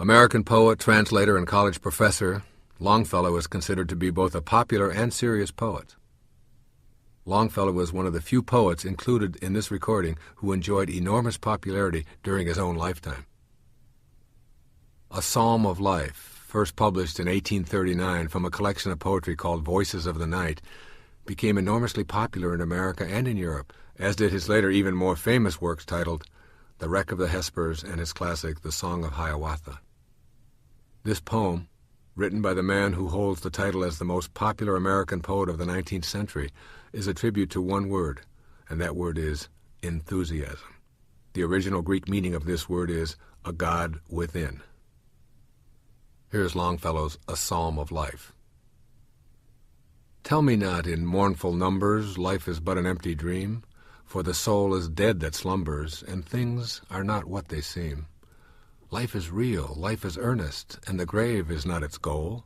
American poet, translator, and college professor, Longfellow is considered to be both a popular and serious poet. Longfellow was one of the few poets included in this recording who enjoyed enormous popularity during his own lifetime. A Psalm of Life, first published in 1839 from a collection of poetry called Voices of the Night, became enormously popular in America and in Europe, as did his later even more famous works titled The Wreck of the Hespers and his classic The Song of Hiawatha. This poem, written by the man who holds the title as the most popular American poet of the 19th century, is a tribute to one word, and that word is enthusiasm. The original Greek meaning of this word is a God within. Here's Longfellow's A Psalm of Life. Tell me not in mournful numbers, life is but an empty dream, for the soul is dead that slumbers, and things are not what they seem. Life is real, life is earnest, and the grave is not its goal.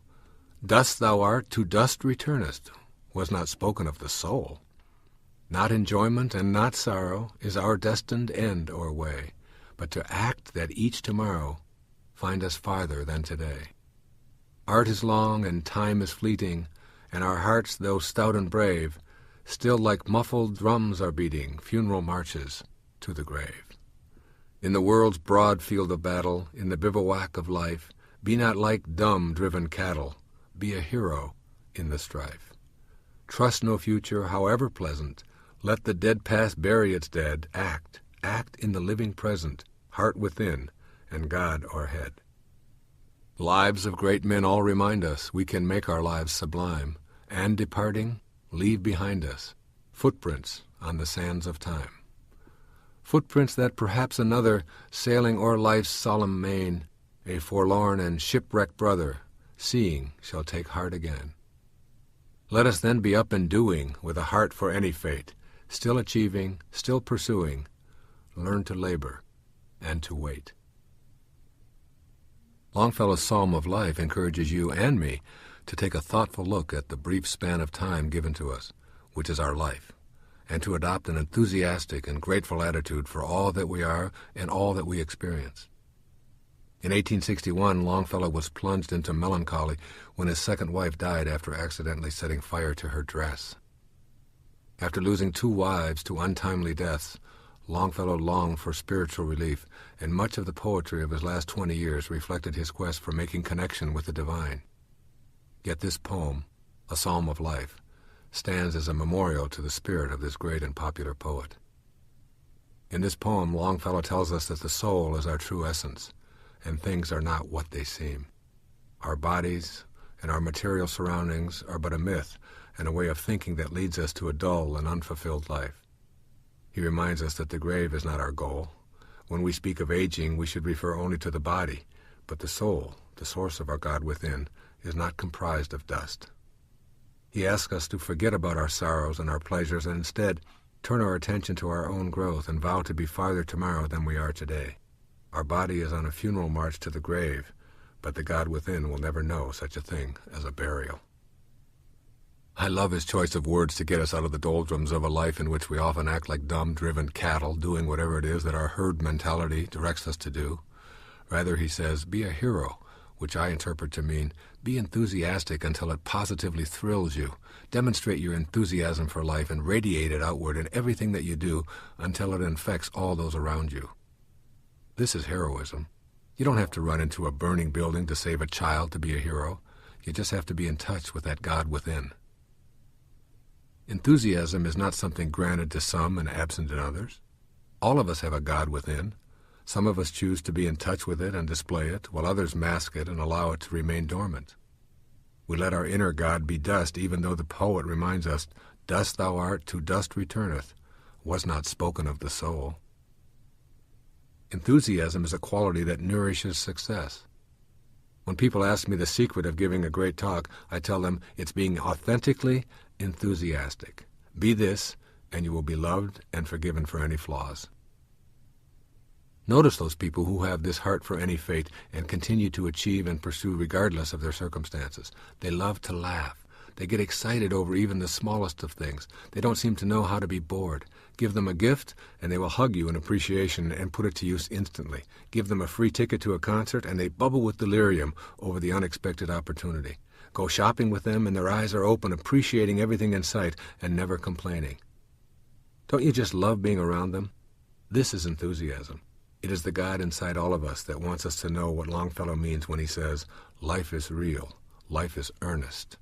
Dust thou art, to dust returnest, was not spoken of the soul. Not enjoyment and not sorrow is our destined end or way, but to act that each tomorrow find us farther than today. Art is long and time is fleeting, and our hearts, though stout and brave, still like muffled drums are beating funeral marches to the grave. In the world's broad field of battle, in the bivouac of life, be not like dumb driven cattle, be a hero in the strife. Trust no future, however pleasant, let the dead past bury its dead, act in the living present, heart within, and God o'erhead. Lives of great men all remind us we can make our lives sublime, and departing, leave behind us footprints on the sands of time. Footprints that perhaps another, sailing o'er life's solemn main, a forlorn and shipwrecked brother, seeing, shall take heart again. Let us then be up and doing, with a heart for any fate, still achieving, still pursuing, learn to labor and to wait. Longfellow's Psalm of Life encourages you and me to take a thoughtful look at the brief span of time given to us, which is our life, and to adopt an enthusiastic and grateful attitude for all that we are and all that we experience. In 1861, Longfellow was plunged into melancholy when his second wife died after accidentally setting fire to her dress. After losing 2 wives to untimely deaths, Longfellow longed for spiritual relief, and much of the poetry of his last 20 years reflected his quest for making connection with the divine. Yet this poem, A Psalm of Life, stands as a memorial to the spirit of this great and popular poet. In this poem, Longfellow tells us that the soul is our true essence, and things are not what they seem. Our bodies and our material surroundings are but a myth and a way of thinking that leads us to a dull and unfulfilled life. He reminds us that the grave is not our goal. When we speak of aging, we should refer only to the body, but the soul, the source of our God within, is not comprised of dust. He asks us to forget about our sorrows and our pleasures and instead turn our attention to our own growth and vow to be farther tomorrow than we are today. Our body is on a funeral march to the grave, but the God within will never know such a thing as a burial. I love his choice of words to get us out of the doldrums of a life in which we often act like dumb-driven cattle, doing whatever it is that our herd mentality directs us to do. Rather, he says, be a hero, which I interpret to mean, be enthusiastic until it positively thrills you. Demonstrate your enthusiasm for life and radiate it outward in everything that you do until it infects all those around you. This is heroism. You don't have to run into a burning building to save a child to be a hero. You just have to be in touch with that God within. Enthusiasm is not something granted to some and absent in others. All of us have a God within. Some of us choose to be in touch with it and display it, while others mask it and allow it to remain dormant. We let our inner God be dust, even though the poet reminds us, dust thou art, to dust returneth, was not spoken of the soul. Enthusiasm is a quality that nourishes success. When people ask me the secret of giving a great talk, I tell them it's being authentically enthusiastic. Be this, and you will be loved and forgiven for any flaws. Notice those people who have this heart for any fate and continue to achieve and pursue regardless of their circumstances. They love to laugh, They get excited over even the smallest of things. They don't seem to know how to be bored. Give them a gift, and they will hug you in appreciation and put it to use instantly. Give them a free ticket to a concert, and they bubble with delirium over the unexpected opportunity. Go shopping with them, and their eyes are open, appreciating everything in sight and never complaining. Don't you just love being around them? This is enthusiasm. It is the God inside all of us that wants us to know what Longfellow means when he says, life is real, life is earnest.